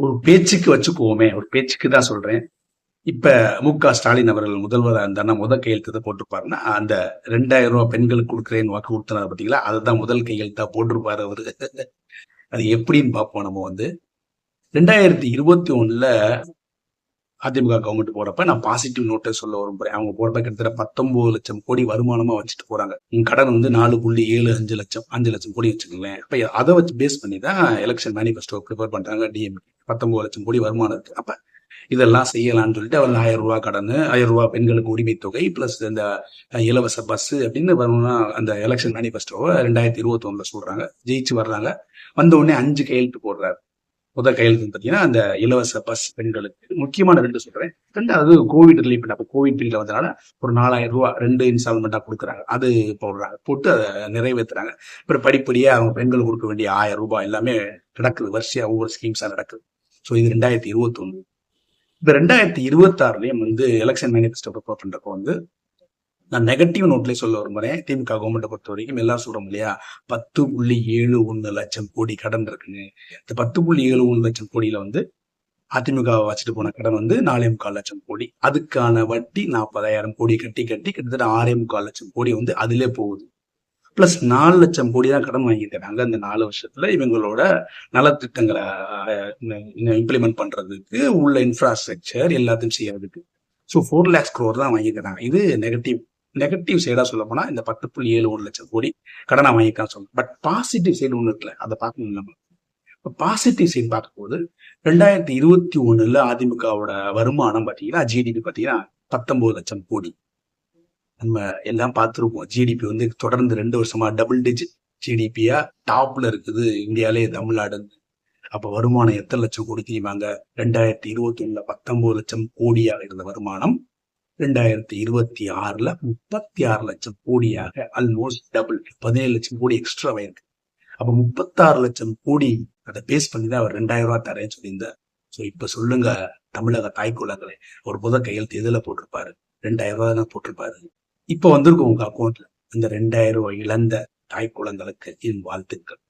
ஒரு பேச்சுக்கு வச்சுக்குவோமே, ஒரு பேச்சுக்கு தான் சொல்றேன். இப்ப மு.க. ஸ்டாலின் அவர்கள் முதல்வரா இருந்தாருன்னா கையெழுத்து போட்டிருப்பாருன்னா, அந்த ரூ. 2000 பெண்களுக்கு கொடுக்கிறேன்னு வாக்கு கொடுத்தனார் பாத்தீங்களா, அதுதான் முதல் கையெழுத்தா போட்டிருப்பாரு அவரு. அது எப்படின்னு பார்ப்போம் நம்ம வந்து. 2021ல அதிமுக கவர்மெண்ட் போறப்ப நான் பாசிட்டிவ் நோட்டை சொல்ல விரும்புறேன். அவங்க போறப்ப கிட்டத்தட்ட 19 லட்சம் கோடி வருமானமா வச்சுட்டு போறாங்க. கடன் வந்து 4.75 லட்சம் 5 லட்சம் கோடி வச்சுக்கோங்களேன். அப்ப அதை வச்சு பேஸ் பண்ணி தான் எலெக்ஷன் மேனிஃபெஸ்டோ ப்ரிப்பேர் பண்றாங்க டிஎம்கே. 19 லட்சம் கோடி வருமானம் இருக்கு. அப்ப இதெல்லாம் செய்யலாம்னு சொல்லிட்டு அவர் 1000 ரூபாய் கடன், 1000 ரூபாய் பெண்களுக்கு உரிமை தொகை, பிளஸ் இந்த இலவச பஸ் அப்படின்னு வரணும்னா அந்த எலெக்ஷன் மேனிஃபெஸ்டோவை 2021ல சொல்றாங்க. ஜெயிச்சு வர்றாங்க. வந்த உடனே 5 கையெழுத்து போடுறாரு. முதல் கையெழுத்து பார்த்தீங்கன்னா அந்த இலவச பஸ் பெண்களுக்கு. முக்கியமான 2 சொல்றேன். 2வது கோவிட் ரிலீஃப். அப்போ கோவிட் பீரியட்ல வந்தனால ஒரு 4000 ரூபாய் 2 இன்ஸ்டால்மெண்டா கொடுக்குறாங்க. அது போடுறாங்க. போட்டு அதை நிறைவேற்றுறாங்க. அப்புறம் படிப்படியா அவங்க பெண்களுக்கு கொடுக்க வேண்டிய 1000 ரூபாய் எல்லாமே நடக்குது. வரிசையா ஒவ்வொரு ஸ்கீம்ஸா நடக்குது. ஸோ இது 2021. இப்ப 2026லயும் வந்து எலெக்ஷன் மேனிஃபெஸ்டோ ப்ரிப்பேர் பண்றப்போ வந்து நான் நெகட்டிவ் நோட்லேயே சொல்ல விரும்புறேன். திமுக கவர்மெண்ட்டை பொறுத்த வரைக்கும் எல்லாரும் சொல்றோம் இல்லையா, 10.71 லட்சம் கோடி கடன் இருக்குன்னு. இந்த 10.71 லட்சம் கோடியில வந்து அதிமுக வச்சுட்டு போன கடன் வந்து 4.25 லட்சம் கோடி. அதுக்கான வட்டி 40,000 கோடி கட்டி கிட்டத்தட்ட 6.25 லட்சம் கோடி வந்து அதிலே போகுது. பிளஸ் 4 லட்சம் கோடி தான் கடன் வாங்கிக்கிறாங்க அந்த 4 வருஷத்துல இவங்களோட நலத்திட்டங்களை இம்ப்ளிமெண்ட் பண்றதுக்கு உள்ள இன்ஃப்ராஸ்ட்ரக்சர் எல்லாத்தையும் செய்யறதுக்கு. ஸோ 4 lakhs crore தான் வாங்கிக்கிறாங்க. இது நெகட்டிவ் சைடா சொல்ல போனா இந்த 10.71 லட்சம் கோடி கடனா வாங்கிக்கலாம் சொல்லலாம். பட் பாசிட்டிவ் சைடு ஒண்ணு இருக்குல்ல, அதை பார்க்கணும் நம்ம. இப்போ பாசிட்டிவ் சைடு பார்க்கும்போது 2021ல அதிமுகவோட வருமானம் பார்த்தீங்கன்னா, ஜிடிபி பார்த்தீங்கன்னா 19 லட்சம் கோடி. நம்ம எல்லாம் பார்த்துருப்போம். ஜிடிபி வந்து தொடர்ந்து 2 வருஷமா டபுள் டிஜிட் ஜிடிபியா டாப்ல இருக்குது இந்தியாலே தமிழ்நாடு. அப்ப வருமானம் எத்தனை லட்சம் கோடி தெரியுமாங்க? 2021ல 19 லட்சம் கோடியாக இருந்த வருமானம் 2026ல 36 லட்சம் கோடியாக ஆல்மோஸ்ட் டபுள், 17 லட்சம் கோடி எக்ஸ்ட்ரா ஆயிருக்கு. அப்ப 36 லட்சம் கோடி அதை பேஸ் பண்ணி தான் அவர் 2000 ரூபாய் தரேன்னு சொல்லியிருந்தார். ஸோ இப்ப சொல்லுங்க தமிழக தாய்க்குலங்களே, ஒரு புத கையெழுத்து எதுல போட்டிருப்பாரு? 2000 ரூபாய் தான் போட்டிருப்பாரு. இப்ப வந்திருக்கும் உங்க அக்கௌண்ட்ல. இந்த 2000 ரூபாய் இழந்த தாய் குழந்தைகளுக்கு என் வாழ்த்துக்கள்.